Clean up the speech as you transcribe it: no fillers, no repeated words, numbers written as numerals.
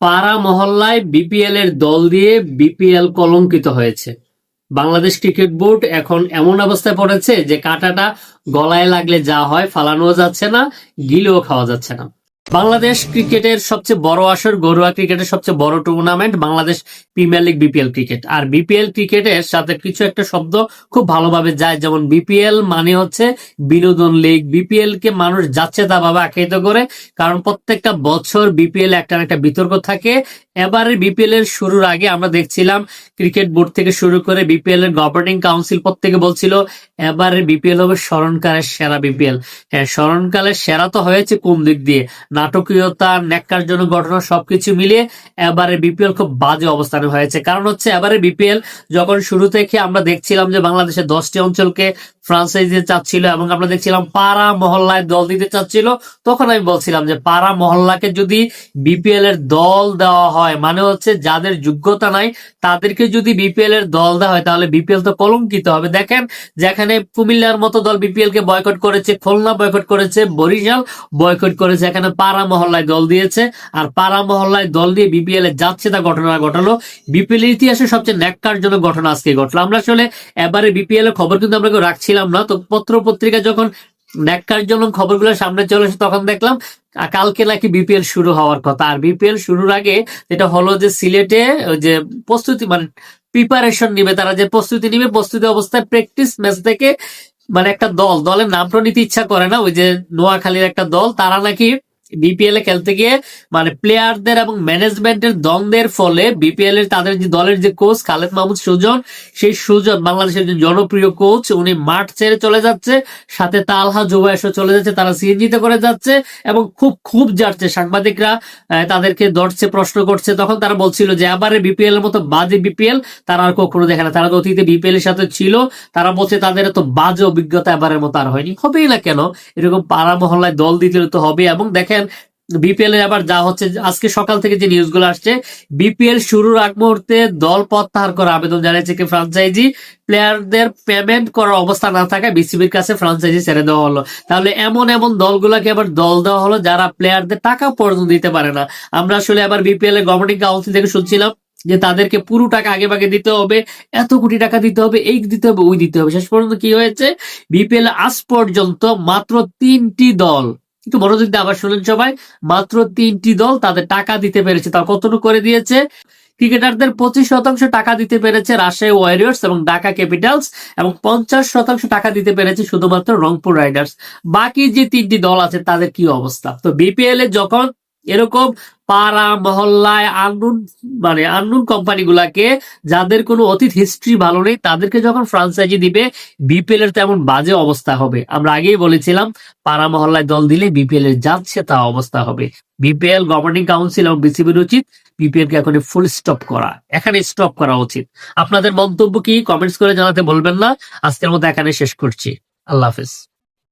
পাড়া মহল্লায় বিপিএল এর দল দিয়ে বিপিএল কলঙ্কিত হয়েছে। বাংলাদেশ ক্রিকেট বোর্ড এখন এমন অবস্থায় পড়েছে যে কাঁটাটা গলায় লাগলে যা হয় ফালানো যাচ্ছে না, গিলেও খাওয়া যাচ্ছে না। বাংলাদেশ ক্রিকেটের সবচেয়ে বড় আসর, ঘরোয়া ক্রিকেটের সবচেয়ে বড় tournament Bangladesh premier league BPL cricket. আর বিপিএল ক্রিকেটের সাথে কিছু একটা শব্দ খুব ভালোভাবে যায়, যেমন বিপিএল মানে হচ্ছে বিনোদন লিগ। বিপিএল কে মানুষ যাচ্ছে তা ভাবে আখ্যায়িত করে, কারণ প্রত্যেকটা বছর বিপিএল একটা না একটা বিতর্ক থাকে। এবারে বিপিএল এর শুরুর আগে আমরা দেখছিলাম ক্রিকেট বোর্ড থেকে শুরু করে বিপিএল এর গভর্নিং কাউন্সিল প্রত্যেকে বলছিল এবারে বিপিএল হবে স্মরণকালের সেরা বিপিএল। হ্যাঁ, স্মরণকালের সেরা তো হয়েছে কোন দিক দিয়ে? নাটকীয়তা, ন্যাক্কারজনক ঘটনা সবকিছু মিলিয়ে এবারে বিপিএল খুব বাজে অবস্থানে হয়েছে। কারণ হচ্ছে এবারে বিপিএল যখন শুরু থেকে আমরা দেখছিলাম যে বাংলাদেশের 10টি অঞ্চলকে ফ্রাঞ্চাইজি দিতে চাচ্ছিল এবং আমরা দেখছিলাম পাড়া মহল্লায় দল দিতে চাচ্ছিল, তখন আমি বলছিলাম যে পাড়া মহল্লাকে যদি বিপিএল এর দল দেওয়া হয়, মানে হচ্ছে যাদের যোগ্যতা নাই তাদেরকে যদি বিপিএল এর দল দেওয়া হয় তাহলে বিপিএল তো কলঙ্কিত হবে। দেখেন, যেখানে কুমিল্লার মতো দল বিপিএল কে বয়কট করেছে, খুলনা বয়কট করেছে, বরিশাল বয়কট করেছে, এখানে পাড়া মহল্লায় দল দিয়েছে। আর পাড়া মহল্লায় দল দিয়ে বিপিএল এ যাচ্ছে তা ঘটনা ঘটালো। বিপিএল এর ইতিহাসে সবচেয়ে ন্যাক্কারজনক ঘটনা আজকে ঘটলো। আমরা আসলে এবারে বিপিএল এর খবর কিন্তু আমরা কেউ রাখছিলাম না, তো পত্র পত্রিকা যখন ন্যাক্কারজনক খবরগুলো সামনে চলে এসে তখন দেখলাম কালকে নাকি বিপিএল শুরু হওয়ার কথা। আর বিপিএল শুরুর আগে যেটা হলো যে সিলেটে যে প্রস্তুতি মানে প্রিপারেশন নিবে, তারা যে প্রস্তুতি নিবে, প্রস্তুতি অবস্থায় প্র্যাকটিস ম্যাচ থেকে মানে একটা দলের নামটা নিতে ইচ্ছা করে না, ওই যে নোয়াখালীর একটা দল, তারা নাকি বিপিএল এ খেলতে গিয়ে মানে প্লেয়ারদের এবং ম্যানেজমেন্টের দ্বন্দ্বের ফলে বিপিএল এর তাদের যে দলের যে কোচ খালেদ মাহমুদ সুজন, সেই সুজন বাংলাদেশের যে জনপ্রিয় কোচ, উনি মাঠ ছেড়ে চলে যাচ্ছে, সাথে তালহা জুবায়েশও চলে যাচ্ছে, তারা সিএনজিতে করে যাচ্ছে এবং খুব যাচ্ছে। সাংবাদিকরা তাদেরকে ধরছে, প্রশ্ন করছে, তখন তারা বলছিল যে এবারে বিপিএল এর মতো বাজে বিপিএল তারা আর কখনো দেখে না। তারা তো অতীতে বিপিএল এর সাথে ছিল, তারা বলছে তাদের এত বাজে অভিজ্ঞতা এবারের মতো আর হয়নি। হবেই না কেন, এরকম পাড়া মহল্লায় দল দিতে তো হবে। এবং দেখেন বিপিএল এর আবার যা হচ্ছে, আজকে সকাল থেকে যে নিউজগুলো আসছে, বিপিএল শুরুর আগ মুহূর্তে দল প্রত্যাহার করার আবেদন জানিয়েছে কি ফ্রাঞ্চাইজি, প্লেয়ারদের পেমেন্ট করার অবস্থা না থাকায় বিসিবির কাছে ফ্রাঞ্চাইজি ছেড়ে দেওয়া হলো। তাহলে এমন দলগুলোকে আবার দল দেওয়া হলো যারা প্লেয়ারদের টাকা পর্যন্ত দিতে পারে না। আমরা আসলে আবার বিপিএল এর গভর্নিং কাউন্সিল থেকে শুনছিলাম যে তাদেরকে পুরো টাকা আগে ভাগে দিতে হবে, এত কোটি টাকা দিতে হবে, এই দিতে হবে, ওই দিতে হবে। শেষ পর্যন্ত কি হয়েছে, বিপিএল আজ পর্যন্ত মাত্র 3টি দল, একটু মনোযোগ দিয়ে আবার শুনেন সবাই, মাত্র 3টি দল তাদের টাকা দিতে পেরেছে। তার কতটুকু করে দিয়েছে? ক্রিকেটারদের 25% টাকা দিতে পেরেছে রাজশাহী ওয়ারিয়র্স এবং ঢাকা ক্যাপিটালস, এবং 50% টাকা দিতে পেরেছে শুধুমাত্র রংপুর রাইডার্স। বাকি যে 3টি দল আছে তাদের কি অবস্থা? তো বিপিএল এ যখন এরকম পাড়া মহল্লায় আননুন কোম্পানি গুলাকে, যাদের কোনো অতীত হিস্ট্রি ভালো নেই, তাদেরকে যখন ফ্রাঞ্চাইজি দিবে, বিপিএল এর তেমন বাজে অবস্থা হবে। আমরা আগেই বলেছিলাম পাড়া মহল্লায় দল দিলে বিপিএল এর যাচ্ছে তা অবস্থা হবে। বিপিএল গভর্নিং কাউন্সিল এবং বিসিবির উচিত বিপিএল কে এখন ফুল স্টপ করা, এখানে স্টপ করা উচিত। আপনাদের মন্তব্য কি কমেন্টস করে জানাতে বলবেন না। আজকের মতো এখানে শেষ করছি। আল্লাহ হাফেজ।